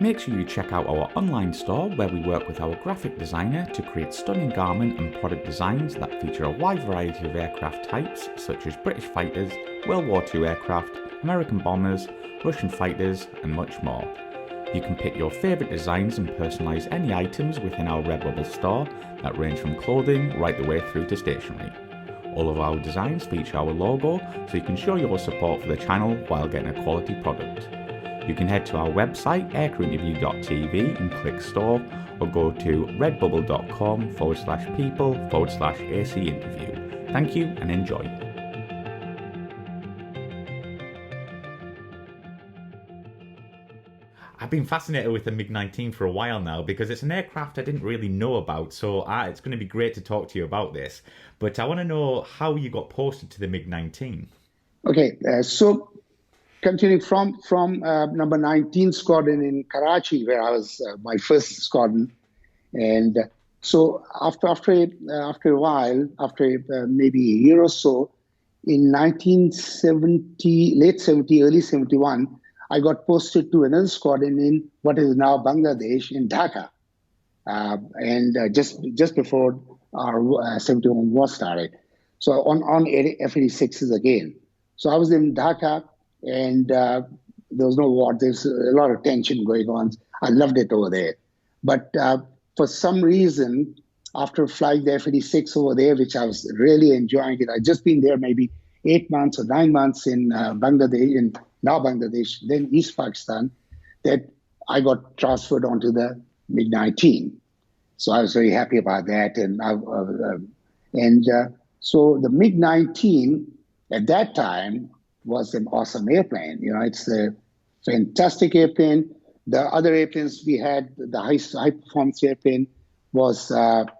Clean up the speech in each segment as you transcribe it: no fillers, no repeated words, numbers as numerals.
Make sure you check out our online store where we work with our graphic designer to create stunning garment and product designs that feature a wide variety of aircraft types such as British fighters, World War II aircraft, American bombers, Russian fighters and much more. You can pick your favourite designs and personalise any items within our Redbubble store that range from clothing right the way through to stationery. All of our designs feature our logo so you can show your support for the channel while getting a quality product. You can head to our website aircrewinterview.tv and click store, or go to redbubble.com/people/AC interview. Thank you and enjoy. I've been fascinated with the MiG-19 for a while now because it's an aircraft I didn't really know about, so it's going to be great to talk to you about this. But I want to know how you got posted to the MiG-19. Okay, so continuing from number 19 squadron in Karachi, where I was my first squadron, and so after a while, after maybe a year or so, in 1970, late 70, early 71, I got posted to another squadron in what is now Bangladesh in Dhaka, and just before our 71 war started. So on F-86s again. So I was in Dhaka. And there was no war. There's a lot of tension going on. I loved it over there. But for some reason, after flying the F-86 over there, which I was really enjoying it, I'd just been there maybe 8 months or 9 months in Bangladesh, then East Pakistan, that I got transferred onto the MiG-19. So I was very happy about that. So the MiG-19 at that time was an awesome airplane. You know, it's a fantastic airplane. The other airplanes we had, the high performance airplane was the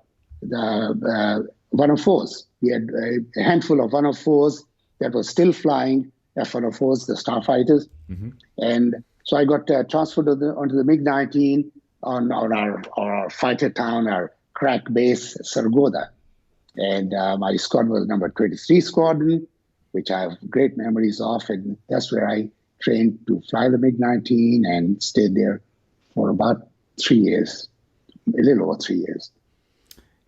104s. We had a handful of 104s that were still flying, F-104s, the starfighters. Mm-hmm. And so I got transferred onto the MiG-19 on our fighter town, our crack base, Sargodha. And my squadron was number 23 squadron, which I have great memories of, and that's where I trained to fly the MiG-19 and stayed there for about 3 years, a little over 3 years.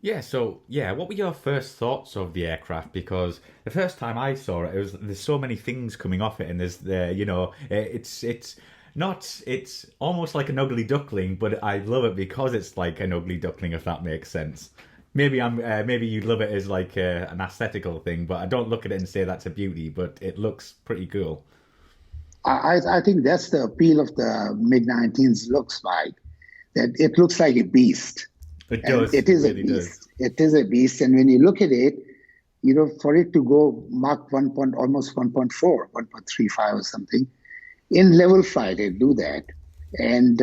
Yeah, so, what were your first thoughts of the aircraft? Because the first time I saw it, there's so many things coming off it, and it's almost like an ugly duckling, but I love it because it's like an ugly duckling, if that makes sense. Maybe you'd love it as like an aesthetical thing, but I don't look at it and say that's a beauty, but it looks pretty cool. I think that's the appeal of the MiG-19's looks, like that it looks like a beast. It does. It is really a beast. It is a beast, and when you look at it, you know, for it to go Mach 1. Almost 1.4, 1.35 or something, in level flight, it do that, and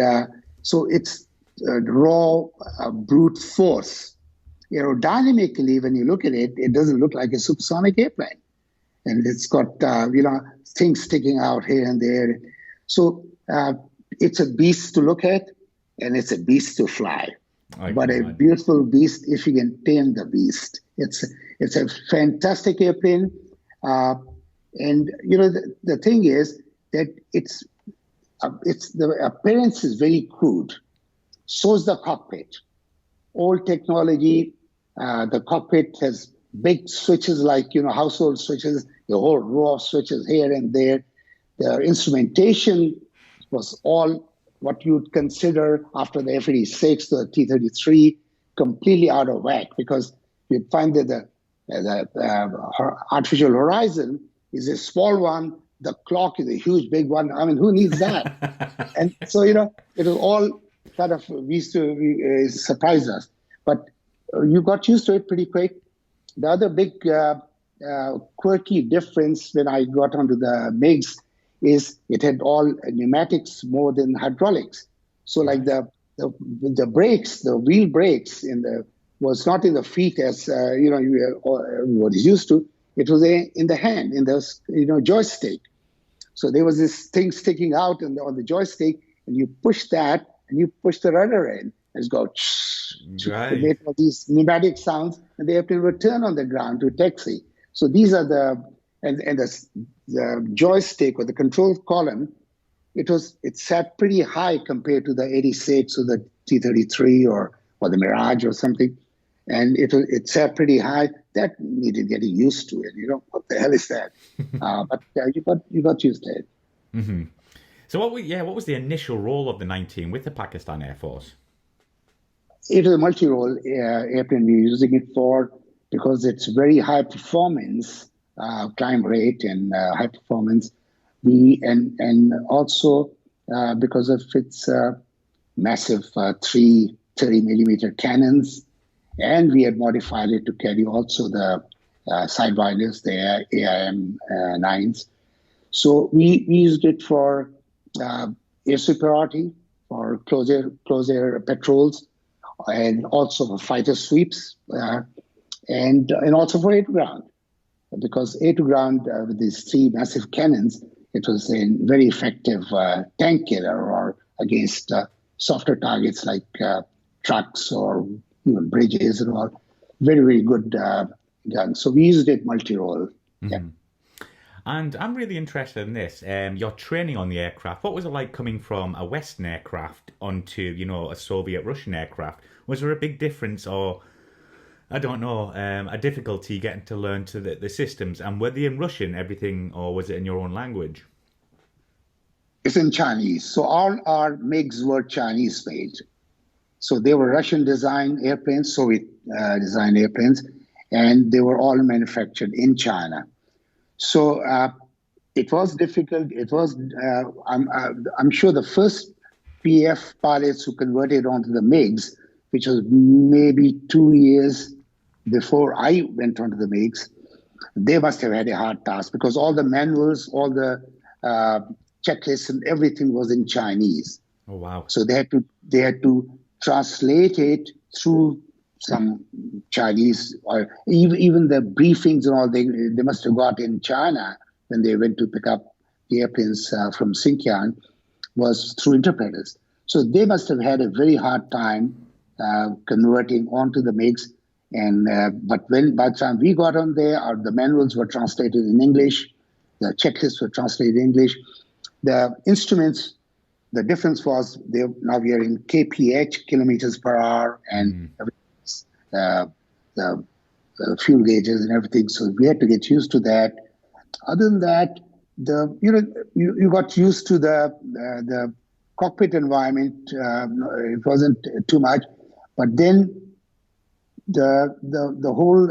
so it's raw brute force. Aerodynamically, when you look at it, it doesn't look like a supersonic airplane. And it's got, things sticking out here and there. So it's a beast to look at, and it's a beast to fly. But a beautiful beast if you can tame the beast. It's a fantastic airplane. And, the thing is that it's the appearance is very crude. So is the cockpit. Old technology. The cockpit has big switches like, household switches, the whole row of switches here and there. The instrumentation was all what you'd consider after the F-86, the T-33, completely out of whack, because you'd find that the artificial horizon is a small one. The clock is a huge, big one. I mean, who needs that? And so, it was all kind of, used to surprise us. But you got used to it pretty quick. The other big quirky difference when I got onto the MiGs is it had all pneumatics more than hydraulics. So like the brakes, the wheel brakes was not in the feet as what is used to. It was in the hand, in the joystick. So there was this thing sticking out on the joystick, and you push that, and you push the rudder in. It's go. Right. It made all these pneumatic sounds, and they have to return on the ground to taxi. So these are the joystick or the control column it sat pretty high compared to the 86 or the T-33 or the Mirage or something, and it sat pretty high. That needed getting used to it. What the hell is that? But you got used to it. Hmm. So what was the initial role of the 19 with the Pakistan Air Force? It is a multi-role airplane we're using it for because it's very high performance, climb rate and high performance. And also because of its massive 330 millimeter cannons, and we had modified it to carry also the sidewinders, the AIM 9s. So we used it for air superiority, for close air patrols, and also for fighter sweeps, and also for air to ground. Because air to ground with these three massive cannons, it was a very effective tank killer or against softer targets like trucks or even bridges and all. Very, very good gun. So we used it multi-role. Mm-hmm. Yeah. And I'm really interested in this. Your training on the aircraft. What was it like coming from a Western aircraft onto, a Soviet-Russian aircraft? Was there a big difference, or I don't know, a difficulty getting to learn to the systems? And were they in Russian, everything, or was it in your own language? It's in Chinese. So all our MiGs were Chinese made. So they were Russian designed airplanes, Soviet designed airplanes, and they were all manufactured in China. So it was difficult. It was, I'm sure the first PF pilots who converted onto the MiGs, which was maybe 2 years before I went onto the MiGs, they must have had a hard task because all the manuals, all the checklists and everything was in Chinese. Oh, wow. So they had to translate it through some Chinese, or even the briefings and all they must have got in China when they went to pick up the airplanes from Xinjiang was through interpreters. So they must have had a very hard time converting onto the MiGs. And but by the time we got on there, the manuals were translated in English, the checklists were translated in English. The instruments, the difference was now we are in kph, kilometers per hour, and the fuel gauges and everything. So we had to get used to that. Other than that, you got used to the cockpit environment. It wasn't too much, but then the whole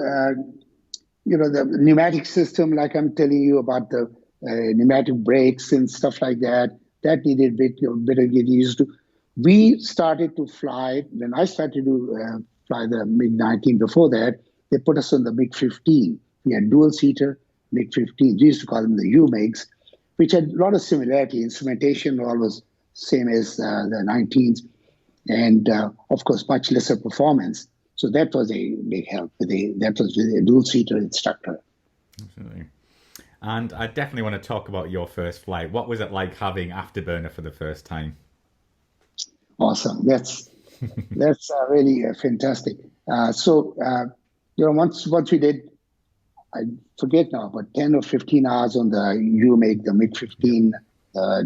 the pneumatic system, like I'm telling you about the pneumatic brakes and stuff like that, that needed a bit of getting used to. We started to fly when I started to fly the MiG-19. Before that, they put us on the MiG-15. We had dual-seater MiG-15. We used to call them the U-MiGs, which had a lot of similarity. Instrumentation all was same as the 19s, and of course, much lesser performance. So that was a big help. That was with a dual-seater instructor. Absolutely. And I definitely want to talk about your first flight. What was it like having Afterburner for the first time? Awesome. That's really fantastic. So once we did, I forget now, but 10 or 15 hours on the U-MiG, the MiG-15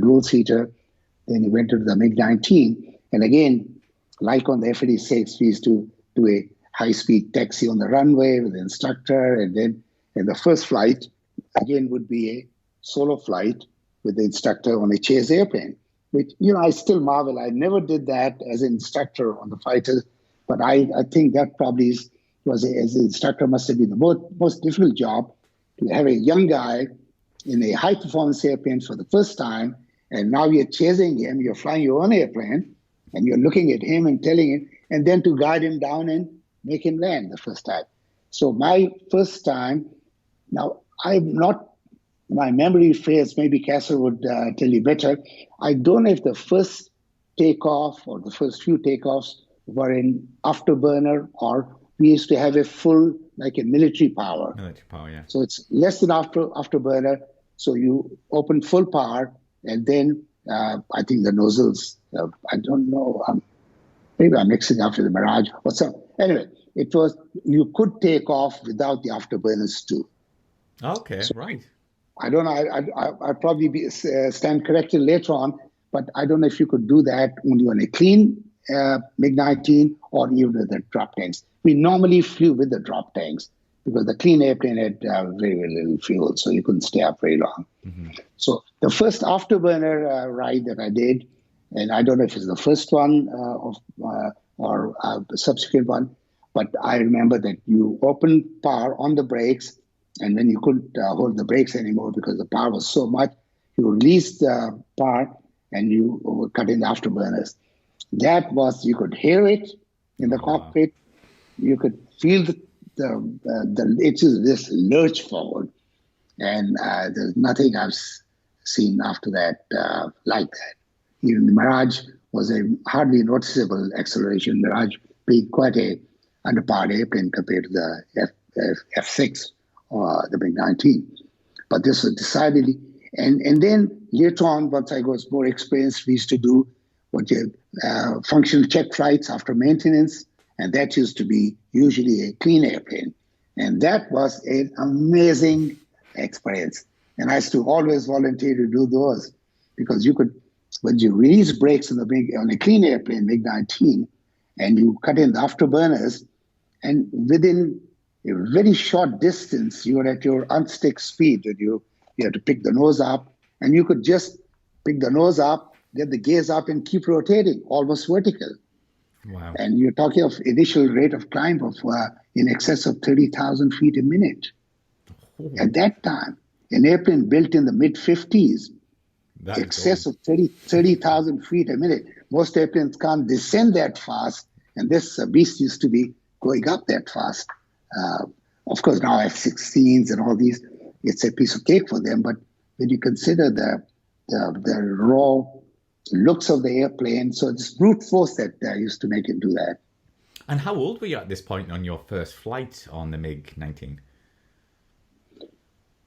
dual-seater. Then we went to the MiG-19. And again, like on the F-6, we used to do a high-speed taxi on the runway with the instructor. And then in the first flight, again, would be a solo flight with the instructor on a chase airplane, which, I still marvel. I never did that as an instructor on the fighters, but I think that probably as an instructor must have been the most difficult job, to have a young guy in a high-performance airplane for the first time, and now you're chasing him, you're flying your own airplane, and you're looking at him and telling him, and then to guide him down and make him land the first time. So my first time, now I'm not, my memory fails, maybe Castle would tell you better. I don't know if the first takeoff or the first few takeoffs were in afterburner, or we used to have a full, like a military power. Military power, yeah. So it's less than afterburner. So you open full power, and then I think the nozzles, I don't know, maybe I'm mixing up with the Mirage or something. Anyway, it was, you could take off without the afterburners too. Okay, So, right. I don't know. I'll probably stand corrected later on, but I don't know if you could do that only on a clean MiG-19 or even with the drop tanks. We normally flew with the drop tanks because the clean airplane had very, very little fuel, so you couldn't stay up very long. So the first afterburner ride that I did, and I don't know if it's the first one or the subsequent one, but I remember that you opened power on the brakes, and when you couldn't hold the brakes anymore because the power was so much, you released the power and you were cutting the afterburners. That was, you could hear it in the cockpit, you could feel it's just this lurch forward, and there's nothing I've seen after that like that. Even the Mirage was a hardly noticeable acceleration. Mirage being quite a underpowered airplane compared to the F-6 or the MiG-19. But this was decidedly, and then later on, once I was more experienced, we used to do functional check flights after maintenance, and that used to be usually a clean airplane. And that was an amazing experience. And I used to always volunteer to do those because you could, when you release brakes on a clean airplane, MiG-19, and you cut in the afterburners, and within a very short distance, you were at your unstick speed, and you had to pick the nose up, and you could just pick the nose up, get the gaze up, and keep rotating, almost vertical. Wow. And you're talking of initial rate of climb of in excess of 30,000 feet a minute. At that time, an airplane built in the mid-50s, excess of 30,000 feet a minute. Most airplanes can't descend that fast, and this beast used to be going up that fast. Of course, now F-16s and all these, it's a piece of cake for them, but when you consider the raw looks of the airplane, so it's brute force that used to make it do that. And how old were you at this point on your first flight on the MiG-19?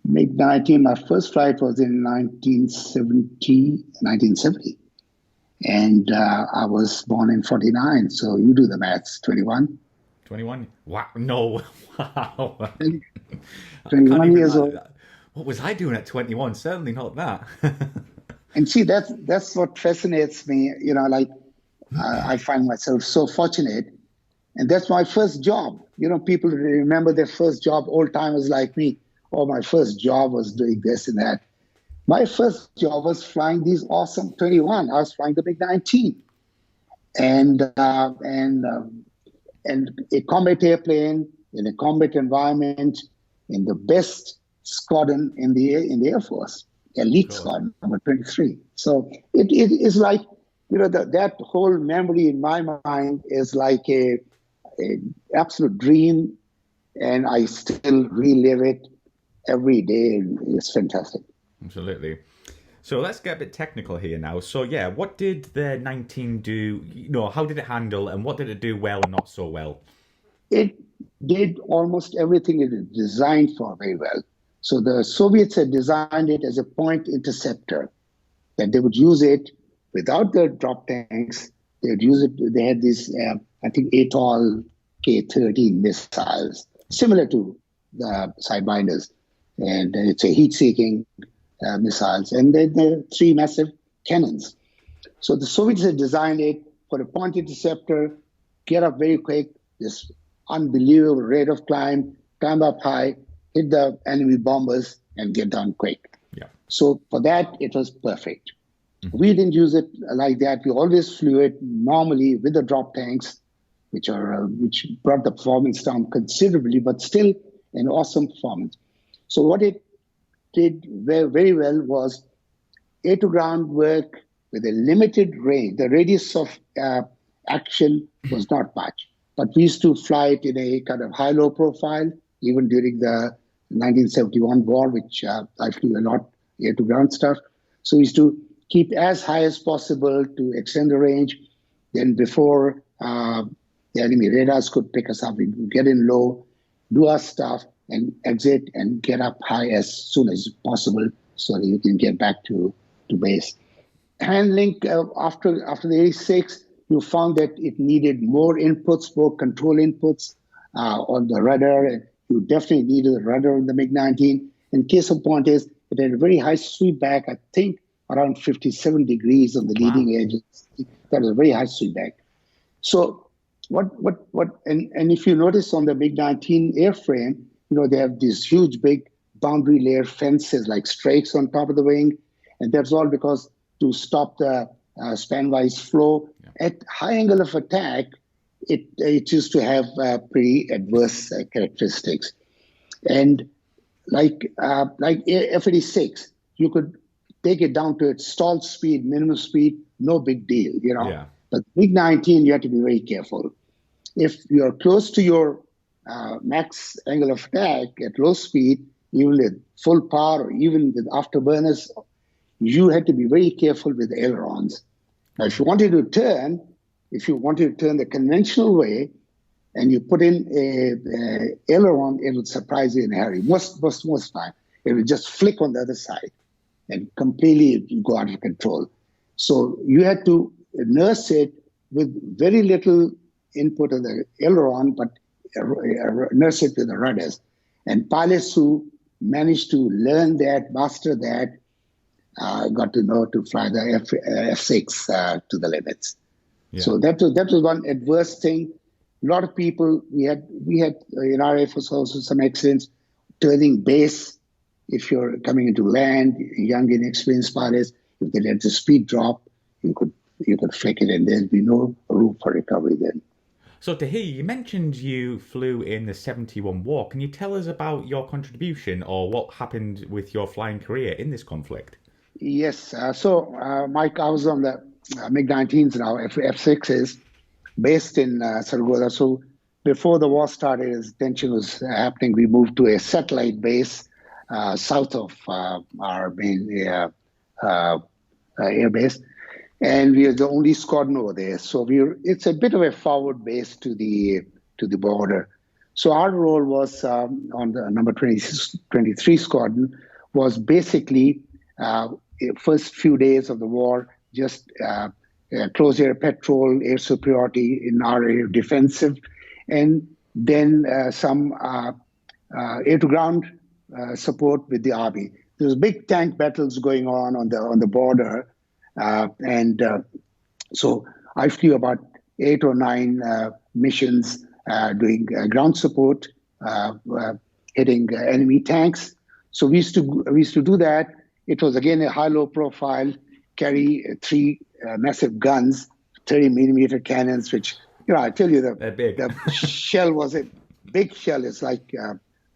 MiG-19, my first flight was in 1970. And I was born in 49, so you do the maths, 21. 21? Wow, no, wow. 21 years old. What was I doing at 21? Certainly not that. And see, that's what fascinates me. You know, like I find myself so fortunate. And that's my first job. You know, people remember their first job, old timers like me. Oh, my first job was doing this and that. My first job was flying these awesome 21. I was flying the MiG-19. And a combat airplane in a combat environment in the best squadron in the Air Force, elite squadron, number 23. So it is like, you know, that whole memory in my mind is like a absolute dream, and I still relive it every day. It's fantastic. Absolutely. So let's get a bit technical here now. So yeah, what did the 19 do? You know, how did it handle, and what did it do well and not so well? It did almost everything it was designed for very well. So the Soviets had designed it as a point interceptor, that they would use it without the drop tanks. They would use it. They had these, I think, ATOL K-13 missiles, similar to the Sidebinders, and it's a heat-seeking missiles, and then the three massive cannons. So the Soviets had designed it for a point interceptor, get up very quick, this unbelievable rate of climb up high, hit the enemy bombers, and get down quick. Yeah. So for that, it was perfect. Mm-hmm. We didn't use it like that. We always flew it normally with the drop tanks, which brought the performance down considerably, but still an awesome performance. So what it did very, very well was air-to-ground work with a limited range. The radius of action was not much, but we used to fly it in a kind of high-low profile, even during the 1971 war, which I flew a lot air-to-ground stuff. So we used to keep as high as possible to extend the range. Then before the enemy radars could pick us up, we would get in low, do our stuff, and exit and get up high as soon as possible so that you can get back to base. Handling, after the 86, you found that it needed more inputs, more control inputs on the rudder. And you definitely needed the rudder on the MiG-19. In case of point is, it had a very high sweep back. I think around 57 degrees on the leading edge. That was a very high sweep back. So and if you notice on the MiG-19 airframe, they have these huge big boundary layer fences like strakes on top of the wing, and that's all because to stop the span-wise flow. Yeah. At high angle of attack, it used to have pretty adverse characteristics, and like F-86, you could take it down to its stall speed, minimum speed, no big deal, Yeah. But MiG-19, you have to be very careful. If you're close to your max angle of attack at low speed, even with full power or even with afterburners, you had to be very careful with the ailerons. Now, if you wanted to turn the conventional way and you put in a aileron, it would surprise you in a hurry. Most time, it would just flick on the other side and completely go out of control. So you had to nurse it with very little input of the aileron, but nurse it with the rudders. And pilots who managed to learn that, master that, got to know to fly the F-6 to the limits. Yeah. So that was one adverse thing. A lot of people, we had in our Air Force also some accidents turning base. If you're coming into land, young inexperienced pilots, if they let the speed drop, you could flick it and there'd be no room for recovery then. So Tahir, you mentioned you flew in the 71 war. Can you tell us about your contribution or what happened with your flying career in this conflict? Yes. Mike, I was on the MiG-19s now, F-6s, based in Sargodha. So before the war started, as tension was happening, we moved to a satellite base south of our main air base. And we are the only squadron over there. So it's a bit of a forward base to the border. So our role was on the number 23 squadron was basically first few days of the war, just close air patrol, air superiority in our area, defensive, and then some air-to-ground support with the Army. There was big tank battles going on the border. So I flew about 8 or 9 missions doing ground support, hitting enemy tanks. So we used to do that. It was again a high-low profile, carry 3 massive guns, 30 millimeter cannons, which I tell you the shell was a big shell. It's like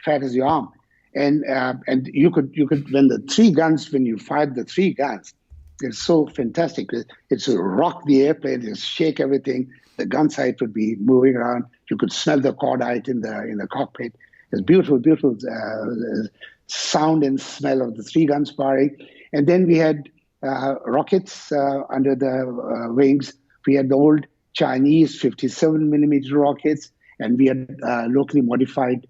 fat as your arm, and you could when you fired the 3 guns. It's so fantastic. It's rock the airplane, just shake everything. The gun sight would be moving around. You could smell the cordite in the cockpit. It's beautiful, beautiful sound and smell of the 3 guns firing. And then we had rockets under the wings. We had the old Chinese 57 millimeter rockets, and we had locally modified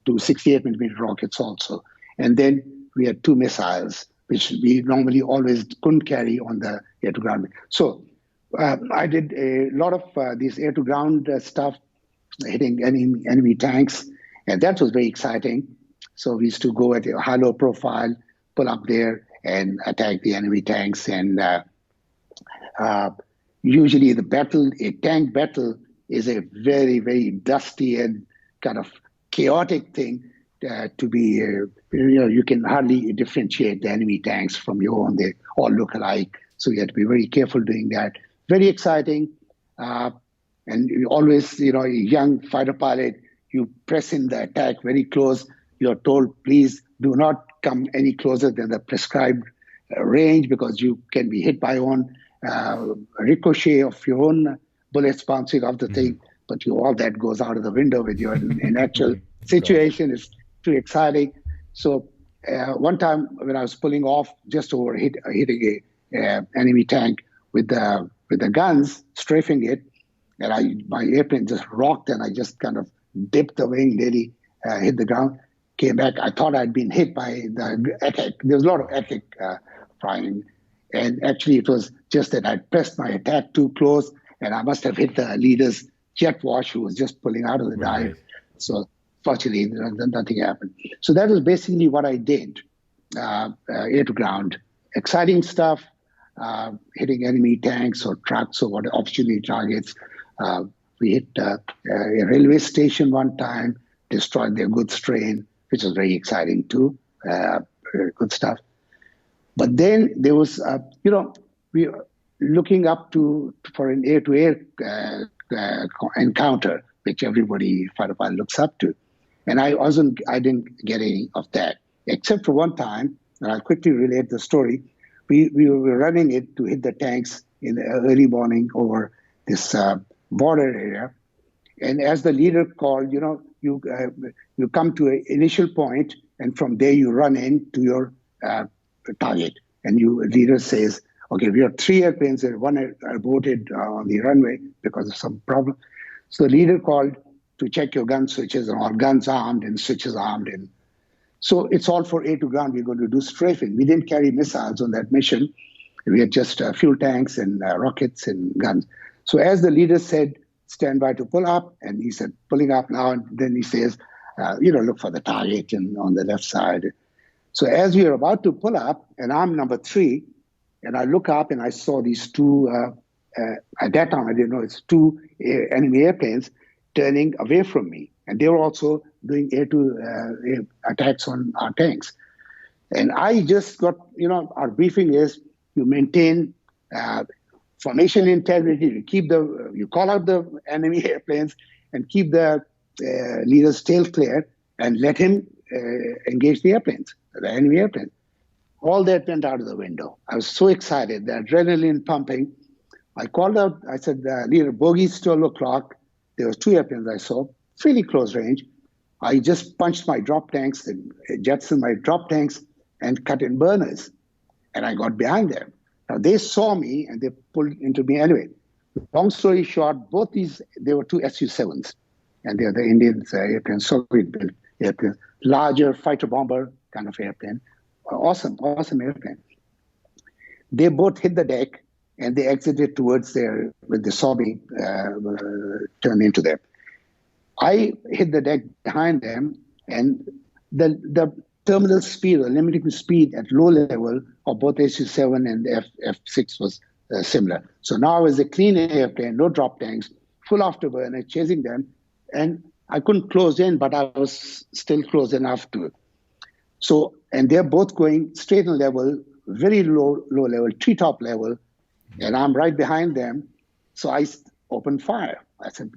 to 68 millimeter rockets also. And then we had 2 missiles, which we normally always couldn't carry on the air-to-ground. So I did a lot of these air-to-ground stuff, hitting enemy tanks, and that was very exciting. So we used to go at a high-low profile, pull up there, and attack the enemy tanks. And usually a tank battle is a very, very dusty and kind of chaotic thing. To be, you can hardly differentiate the enemy tanks from your own. They all look alike. So you have to be very careful doing that. Very exciting. And you always, a young fighter pilot, you press in the attack very close. You're told, please do not come any closer than the prescribed range because you can be hit by your own ricochet of your own bullets bouncing off the thing. But all that goes out of the window with you in actual situation. Is too exciting. So one time when I was pulling off just over hitting a enemy tank with the guns, strafing it, and my airplane just rocked and I just kind of dipped the wing, nearly hit the ground, came back. I thought I'd been hit by the attack. There was a lot of attack firing. And actually it was just that I pressed my attack too close and I must have hit the leader's jet wash who was just pulling out of the dive. So fortunately, nothing happened. So that was basically what I did, air to ground. Exciting stuff, hitting enemy tanks or trucks or what opportunity targets. We hit a railway station one time, destroyed their goods train, which was very exciting too. Good stuff. But then there was, we were looking up for an air-to-air encounter, which everybody fighter pilot looks up to. And I didn't get any of that, except for one time, and I'll quickly relate the story. We were running it to hit the tanks in the early morning over this border area. And as the leader called, you come to an initial point, and from there you run into your target. And leader says, okay, we have 3 airplanes and one aborted on the runway because of some problem. So the leader called to check your gun switches and all guns armed and switches armed. And so it's all for air to ground. We're going to do strafing. We didn't carry missiles on that mission. We had just fuel tanks and rockets and guns. So as the leader said, stand by to pull up, and he said, pulling up now, and then he says, look for the target and on the left side. So as we were about to pull up, and I'm number 3, and I look up and I saw these 2, at that time I didn't know, it's 2 enemy airplanes turning away from me. And they were also doing air-to-air attacks on our tanks. And I just got, our briefing is you maintain formation integrity, you call out the enemy airplanes and keep the leader's tail clear and let him engage the airplanes, the enemy airplanes. All that went out of the window. I was so excited, the adrenaline pumping. I called out, I said, leader, bogey's 12 o'clock. There was 2 airplanes I saw, fairly close range. I just punched my drop tanks and jettisoned my drop tanks and cut in burners. And I got behind them. Now, they saw me and they pulled into me anyway. Long story short, both they were 2 Su-7s. And they're the Indian airplanes, Soviet-built airplanes. Larger fighter bomber kind of airplane. Awesome airplane. They both hit the deck and they exited towards with the sobbing turned into them. I hit the deck behind them, and the terminal speed, the limiting speed at low level of both Su-7 and F-6 was similar. So now as a clean airplane, no drop tanks, full afterburner, chasing them, and I couldn't close in, but I was still close enough to it. So, and they're both going straight and level, very low level, treetop level, and I'm right behind them. So I opened fire. I said,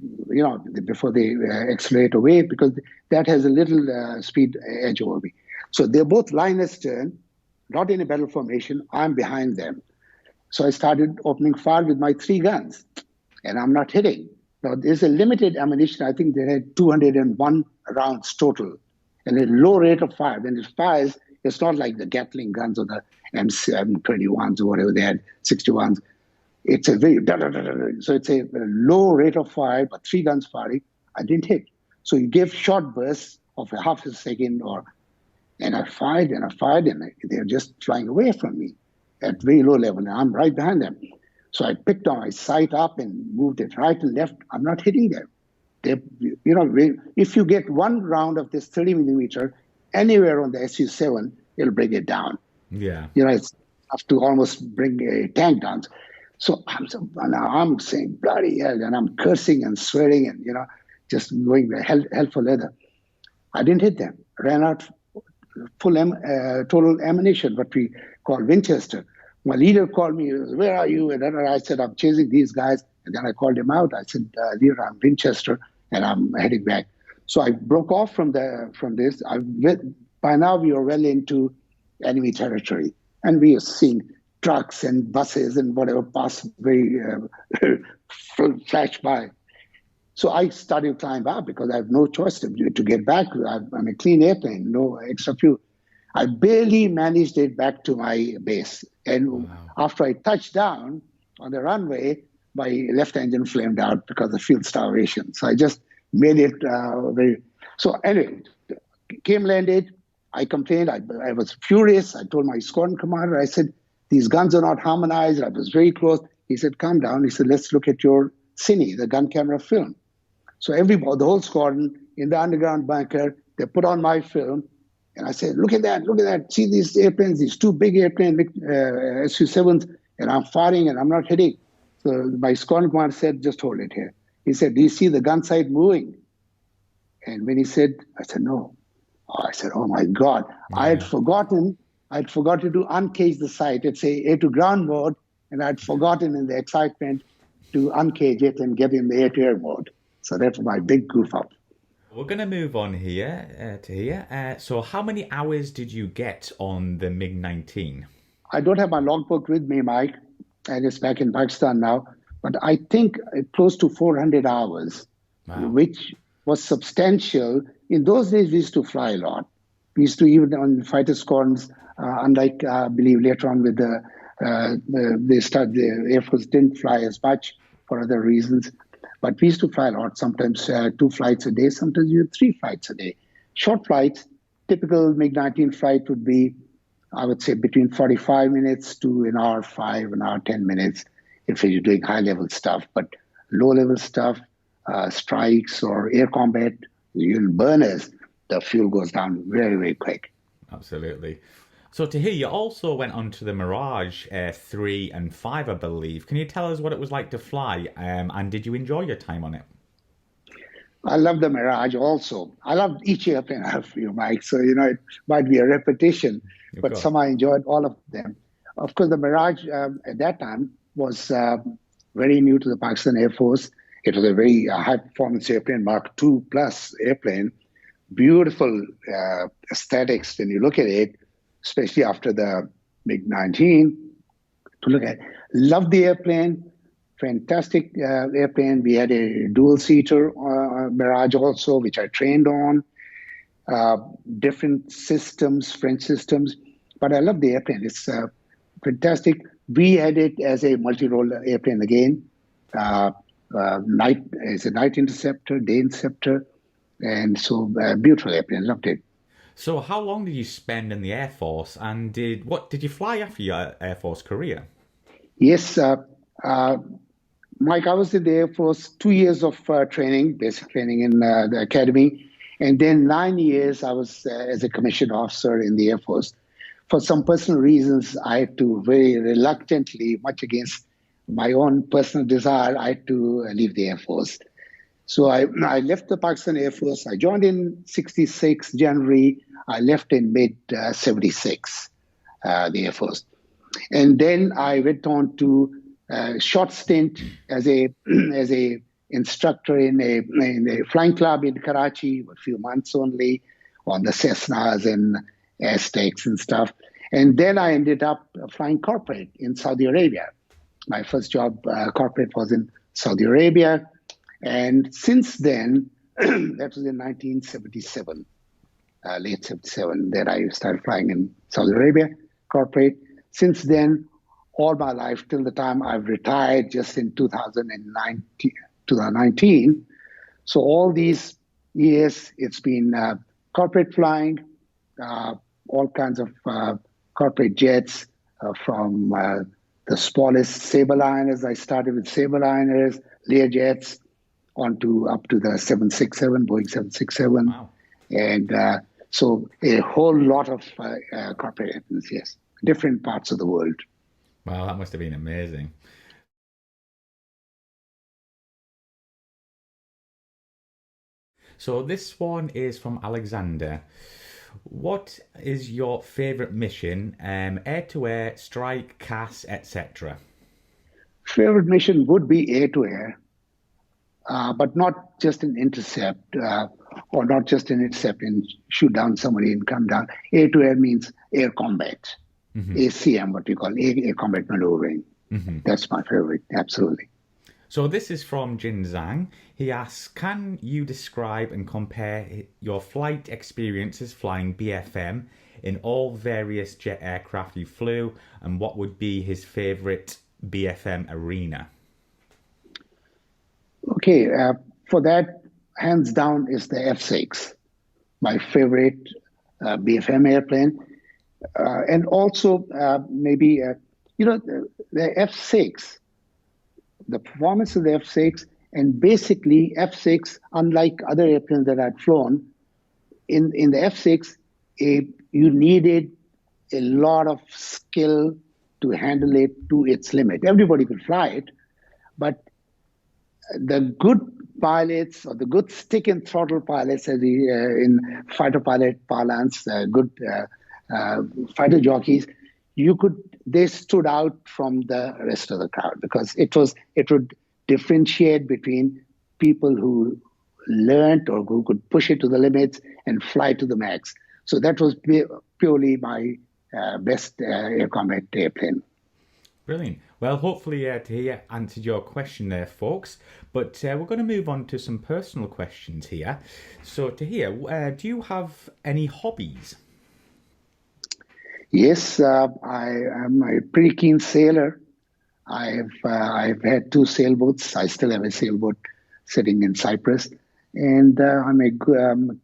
before they accelerate away, because that has a little speed edge over me. So they're both line astern, not in a battle formation. I'm behind them. So I started opening fire with my 3 guns, and I'm not hitting. Now, there's a limited ammunition. I think they had 201 rounds total, and a low rate of fire. When it fires, it's not like the Gatling guns or the M721s or whatever they had, 61s. It's a very, so it's a low rate of fire, but 3 guns firing, I didn't hit. So you give short bursts of a half a second, and I fired, and they're just flying away from me at very low level, and I'm right behind them. So I picked on my sight up and moved it right and left. I'm not hitting them. If you get one round of this 30 millimeter anywhere on the Su-7, it'll bring it down. Yeah. It's enough to almost bring a tank down. So I'm saying bloody hell, and I'm cursing and swearing and just going hell for leather. I didn't hit them. Ran out full total ammunition, what we call Winchester. My leader called me, where are you? And then I said, I'm chasing these guys. And then I called him out. I said, leader, I'm Winchester, and I'm heading back. So I broke off from this. By now, we were well into enemy territory. And we are seeing trucks and buses and whatever pass very flash by. So I started to climb up because I have no choice to get back. I'm a clean airplane, no extra fuel. I barely managed it back to my base. And after I touched down on the runway, my left engine flamed out because of fuel starvation. So I just made it very... So anyway, landed. I complained. I was furious. I told my squadron commander, I said, these guns are not harmonized. I was very close. He said, calm down. He said, let's look at your cine, the gun camera film. So the whole squadron in the underground bunker, they put on my film. And I said, look at that. See these airplanes, these 2 big airplanes, Su-7s, and I'm firing and I'm not hitting. So my squadron commander said, just hold it here. He said, do you see the gun sight moving? And when he said, I said, no. I said, oh my God. Yeah. I had forgotten to uncage the sight. It's a air to ground mode, and I'd forgotten in the excitement to uncage it and get in the air to air mode. So that's my big goof up. We're going to move on here to here. So how many hours did you get on the MiG-19? I don't have my logbook with me, Mike, and it's back in Pakistan now, but I think close to 400 hours, Wow. which was substantial. In those days, we used to fly a lot. We used to, even on fighter squadrons, unlike, I believe, later on with the Air Force didn't fly as much for other reasons. But we used to fly a lot, sometimes 2 flights a day, sometimes even 3 flights a day. Short flights, typical MiG-19 flight would be, I would say, between 45 minutes to an hour 5, an hour 10 minutes if you're doing high-level stuff. But low-level stuff, strikes or air combat, even burners, the fuel goes down very, very quick. Absolutely. So Tahir, you also went on to the Mirage 3 and 5, I believe. Can you tell us what it was like to fly, and did you enjoy your time on it? I love the Mirage also. I love each airplane I have for you, Mike. So, it might be a repetition, but somehow I enjoyed all of them. Of course, the Mirage at that time was very new to the Pakistan Air Force. It was a very high-performance airplane, Mark II plus airplane. Beautiful aesthetics when you look at it, especially after the MiG-19 to look at. Love the airplane, fantastic airplane. We had a dual-seater Mirage also, which I trained on. Different systems, French systems, but I love the airplane. It's fantastic. We had it as a multi-role airplane again. It's a night interceptor, day interceptor, and so beautiful airplane. Loved it. So how long did you spend in the Air Force, and what did you fly after your Air Force career? Yes, Mike, I was in the Air Force 2 years of training, basic training in the academy, and then 9 years I was as a commissioned officer in the Air Force. For some personal reasons, I had to very reluctantly, much against my own personal desire, I had to leave the Air Force. So I left the Pakistan Air Force. I joined in 66, January. I left in mid-76, the Air Force. And then I went on to a short stint as a instructor in a flying club in Karachi, a few months only, on the Cessnas and Aztecs and stuff. And then I ended up flying corporate in Saudi Arabia. My first job corporate was in Saudi Arabia. And since then, that was in 1977, late 77, that I started flying in Saudi Arabia, corporate. Since then, all my life, till the time I've retired just in 2019. So all these years, it's been corporate flying, all kinds of corporate jets from the smallest Sabreliners. I started with Sabreliners, Learjets, up to the 767, Boeing 767. Wow. And so a whole lot of corporate airplanes, yes, different parts of the world. Wow, that must have been amazing. So this one is from Alexander. What is your favourite mission, air-to-air, strike, CAS, etc.? Favorite mission would be air-to-air, but not just an intercept, or not just an intercept and shoot down somebody and come down. Air-to-air means air combat, ACM, what we call air combat maneuvering. That's my favorite, absolutely. So this is from Jin Zhang. He asks, can you describe and compare your flight experiences flying BFM in all various jet aircraft you flew, and what would be his favourite BFM arena? Okay, for that, hands down is the F-6, my favorite BFM airplane. And also maybe, the F-6, the performance of the F-6, and basically F-6, unlike other airplanes that I'd flown, in the F-6, you needed a lot of skill to handle it to its limit. Everybody could fly it, but the good pilots or the good stick and throttle pilots, as in fighter pilot parlance, good fighter jockeys, they stood out from the rest of the crowd because it would differentiate between people who learned or who could push it to the limits and fly to the max. So that was purely my best air combat airplane. Brilliant. Well, hopefully Tahir answered your question there, folks. But we're going to move on to some personal questions here. So, Tahir, do you have any hobbies? Yes, I am a pretty keen sailor. I've had 2 sailboats. I still have a sailboat sitting in Cyprus. And I'm a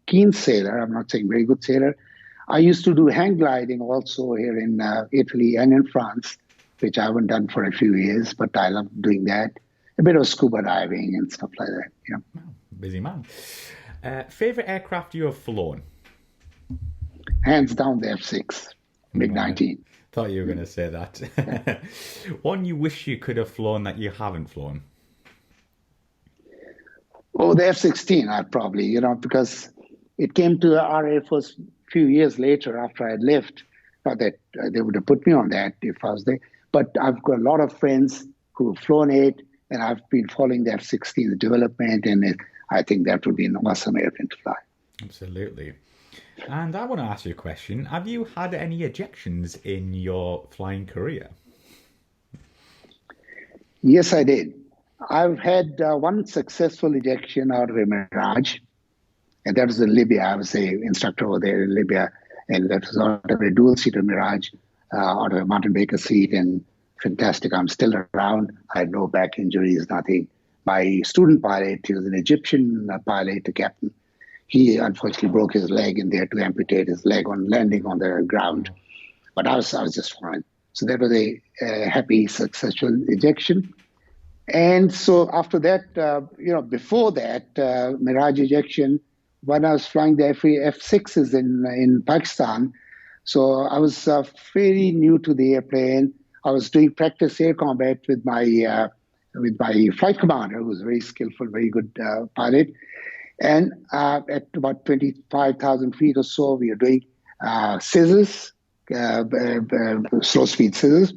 keen sailor. I'm not saying very good sailor. I used to do hang gliding also here in Italy and in France, which I haven't done for a few years, but I love doing that. A bit of scuba diving and stuff like that. Yeah. Wow, busy man. Favorite aircraft you have flown? Hands down, the F-6, MiG-19. Thought you were going to say that. One you wish you could have flown that you haven't flown? Oh, the F-16, I'd probably, because it came to our Air Force a few years later after I had left. Not that they would have put me on that if I was there. But I've got a lot of friends who have flown it, and I've been following the F-16, the development, and I think that would be an awesome airplane to fly. Absolutely. And I want to ask you a question. Have you had any ejections in your flying career? Yes, I did. I've had one successful ejection out of a Mirage, and that was in Libya. I was an instructor over there in Libya, and that was out of a dual-seater Mirage, out of a mountain Baker seat, and fantastic. I'm still around. I had no back injuries, nothing. My student pilot, he was an Egyptian pilot, a captain. He unfortunately broke his leg, and they had to amputate his leg on landing on the ground. But I was just fine. So that was a happy, successful ejection. And so after that, before that Mirage ejection, when I was flying the F-6s in Pakistan, so I was fairly new to the airplane. I was doing practice air combat with my flight commander, who was very skillful, very good pilot. And at about 25,000 feet or so, we were doing scissors, slow speed scissors.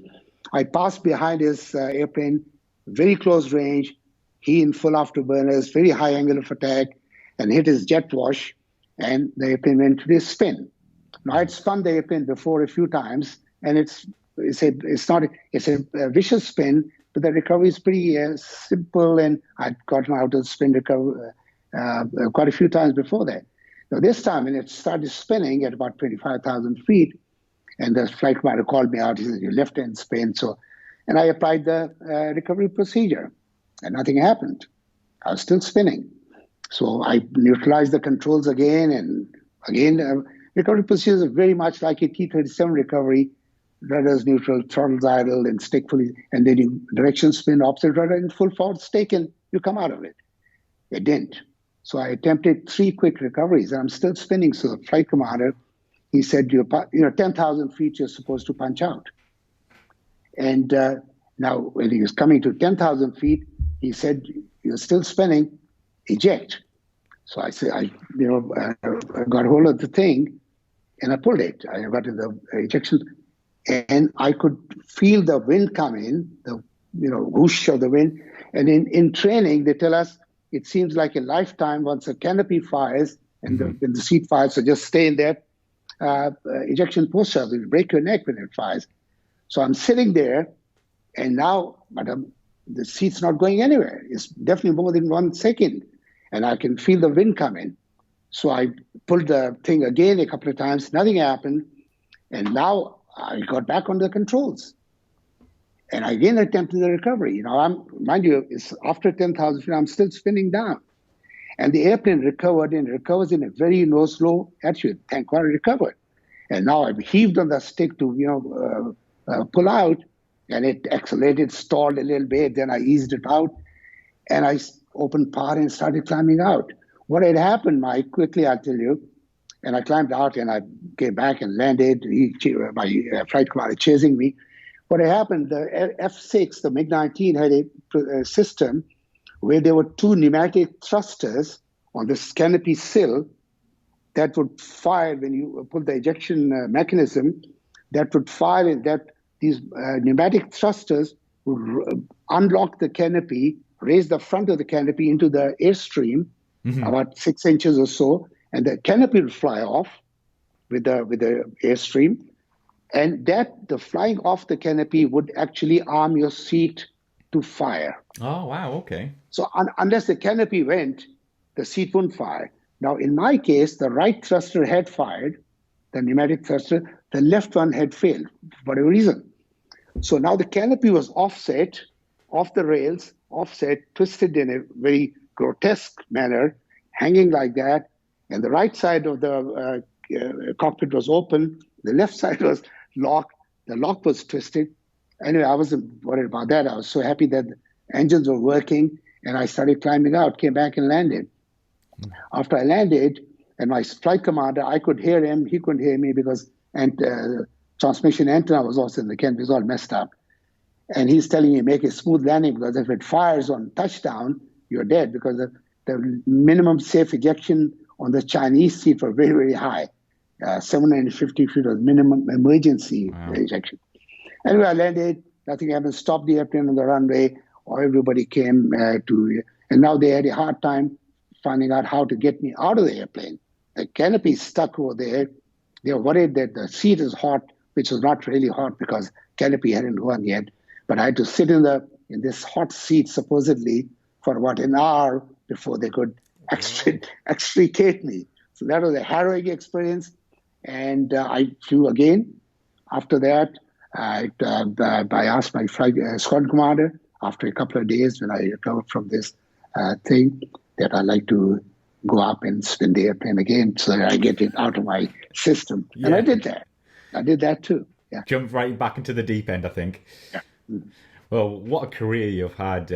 I passed behind his airplane, very close range. He in full afterburners, very high angle of attack, and hit his jet wash, and the airplane went to this spin. Now, I'd spun the airplane before a few times, and it's a vicious spin, but the recovery is pretty simple, and I'd gotten out of the spin recovery quite a few times before that. Now, this time, when it started spinning at about 25,000 feet, and the flight commander called me out, he said, "Your left-hand spin." And I applied the recovery procedure, and nothing happened. I was still spinning. So I neutralized the controls again, and again, recovery procedures are very much like a T-37 recovery. Rudders neutral, throttles idle, and stick fully, and then you direction spin, opposite rudder, and full forward stick, and you come out of it. It didn't. So I attempted 3 quick recoveries, and I'm still spinning. So the flight commander, he said, 10,000 feet, you're supposed to punch out. And now when he was coming to 10,000 feet, he said, "You're still spinning, eject." So I said, I got hold of the thing, and I pulled it. I got in the ejection, and I could feel the wind come in, the whoosh of the wind. And in training, they tell us it seems like a lifetime once a canopy fires and the seat fires. So just stay in that ejection posture. It'll break your neck when it fires. So I'm sitting there, and now, the seat's not going anywhere. It's definitely more than 1 second, and I can feel the wind come in. So I pulled the thing again a couple of times. Nothing happened, and now I got back on the controls, and I again attempted the recovery. Mind you, it's after 10,000 feet. I'm still spinning down, and the airplane recovered, and recovers in a very low attitude. Thank God it recovered, and now I've heaved on the stick to pull out. And it accelerated, stalled a little bit. Then I eased it out, and I opened power and started climbing out. What had happened, Mike, quickly I'll tell you, and I climbed out, and I came back and landed. My flight commander chasing me. what happened, the F-6, the MiG-19 had a system where there were two pneumatic thrusters on this canopy sill that would fire when you pull the ejection mechanism, that would fire, and that these pneumatic thrusters would unlock the canopy, raise the front of the canopy into the airstream, about 6 inches or so, and the canopy would fly off with the airstream. And the flying off the canopy would actually arm your seat to fire. Oh, wow, okay. So unless the canopy went, the seat wouldn't fire. Now, in my case, the right thruster had fired, the pneumatic thruster, the left one had failed for whatever reason. So now the canopy was offset, off the rails, offset, twisted in a very grotesque manner, hanging like that, and the right side of the cockpit was open, the left side was locked, the lock was twisted. Anyway, I wasn't worried about that. I was so happy that the engines were working, and I started climbing out, came back and landed. After I landed, and my flight commander, I could hear him, he couldn't hear me because transmission antenna was also in the canopy, it was all messed up. And he's telling me, make a smooth landing, because if it fires on touchdown, you're dead, because the minimum safe ejection on the Chinese seat were very, very high. 750 feet was minimum emergency ejection. Anyway, I landed, nothing happened, stopped the airplane on the runway, or everybody came and now they had a hard time finding out how to get me out of the airplane. The canopy stuck over there. They were worried that the seat is hot, which was not really hot because canopy hadn't gone yet. But I had to sit in this hot seat supposedly for about an hour before they could extricate me. So that was a harrowing experience. And I flew again. After that, I asked my flight squadron commander after a couple of days when I recovered from this thing that I'd like to go up and spin the airplane again so that I get it out of my system. Yeah. And I did that. I did that too. Yeah. Jumped right back into the deep end, I think. Yeah. Well, what a career you've had,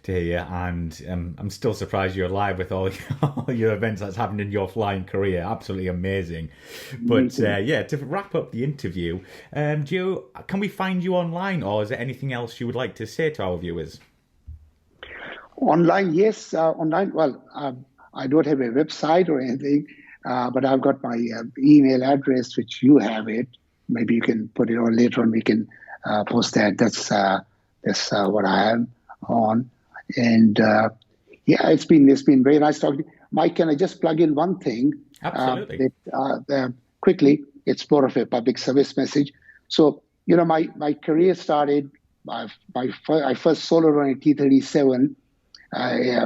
Tahir, and I'm still surprised you're alive with all your events that's happened in your flying career. Absolutely amazing. But to wrap up the interview, can we find you online, or is there anything else you would like to say to our viewers? Online, yes. Online, well, I don't have a website or anything, but I've got my email address, which you have it. Maybe you can put it on later on. We can post that. That's what I am on. And it's been very nice talking to you. Mike, can I just plug in one thing? Absolutely. Quickly, it's more of a public service message. So, my career started, I first soloed on a T-37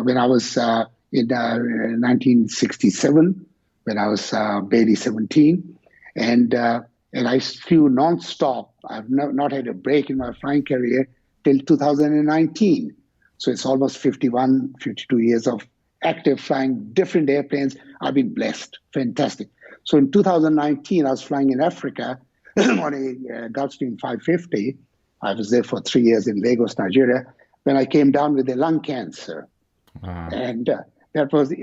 when I was in 1967, when I was barely 17. And I flew nonstop. I've not had a break in my flying career till 2019. So it's almost 52 years of active flying, different airplanes. I've been blessed. Fantastic. So in 2019, I was flying in Africa on a Gulfstream 550. I was there for 3 years in Lagos, Nigeria, when I came down with a lung cancer. And that was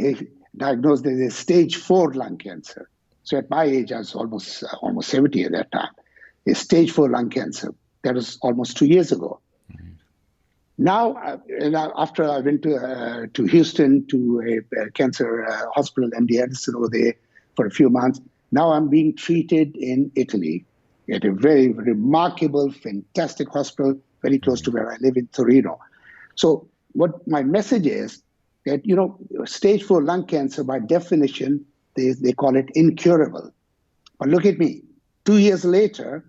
diagnosed as a stage 4 lung cancer. So at my age, I was almost 70 at that time. A stage 4 lung cancer. That was almost 2 years ago. Now, after I went to Houston to a cancer hospital, MD Anderson over there for a few months, now I'm being treated in Italy at a very remarkable, fantastic hospital, very close to where I live in Torino. So what my message is that, stage 4 lung cancer, by definition, they call it incurable. But look at me. 2 years later,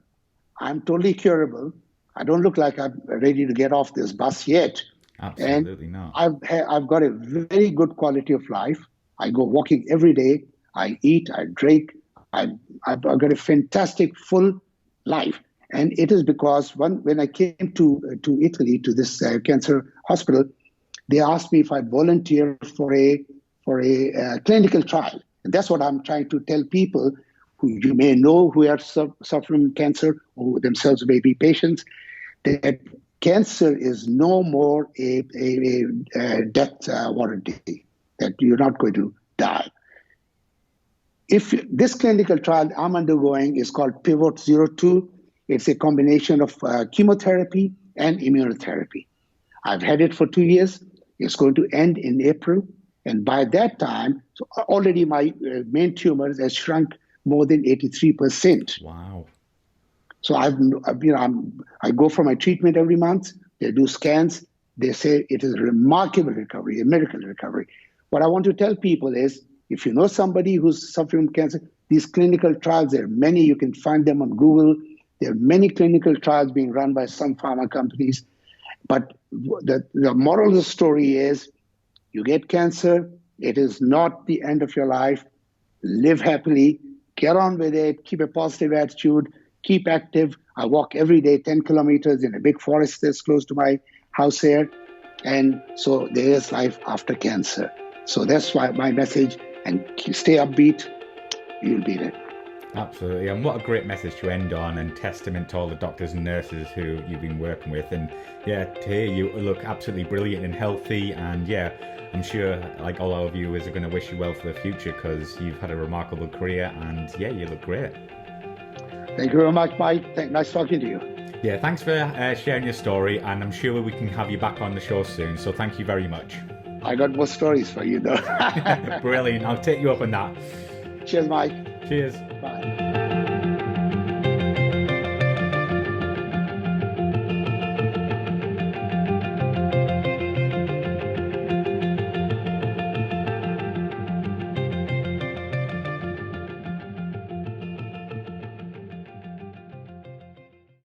I'm totally curable. I don't look like I'm ready to get off this bus yet. Absolutely not. I've got a very good quality of life. I go walking every day. I eat, I drink. I've got a fantastic, full life. And it is because when I came to Italy, to this cancer hospital, they asked me if I'd volunteer for a clinical trial. And that's what I'm trying to tell people who you may know who are suffering cancer or who themselves may be patients, that cancer is no more a death warranty, that you're not going to die. If this clinical trial I'm undergoing is called Pivot 02, It's a combination of chemotherapy and immunotherapy. I've had it for 2 years. It's going to end in April. And by that time, so already my main tumors has shrunk more than 83%. Wow. So I go for my treatment every month. They do scans. They say it is a remarkable recovery, a miracle recovery. What I want to tell people is, if you know somebody who's suffering from cancer, these clinical trials, there are many. You can find them on Google. There are many clinical trials being run by some pharma companies. But the moral of the story is, you get cancer, it is not the end of your life. Live happily, get on with it, keep a positive attitude, keep active. I walk every day 10 kilometers in a big forest that's close to my house here. And so there is life after cancer. So that's why my message, and stay upbeat, you'll beat it. Absolutely, and what a great message to end on, and testament to all the doctors and nurses who you've been working with. And yeah, to hear you look absolutely brilliant and healthy, and yeah, I'm sure like all our viewers are going to wish you well for the future, because you've had a remarkable career, and yeah, you look great. Thank you very much, Mike. Nice talking to you. Yeah, thanks for sharing your story, and I'm sure we can have you back on the show soon, so thank you very much. I got more stories for you though. Brilliant, I'll take you up on that. Cheers, Mike. Cheers. Bye.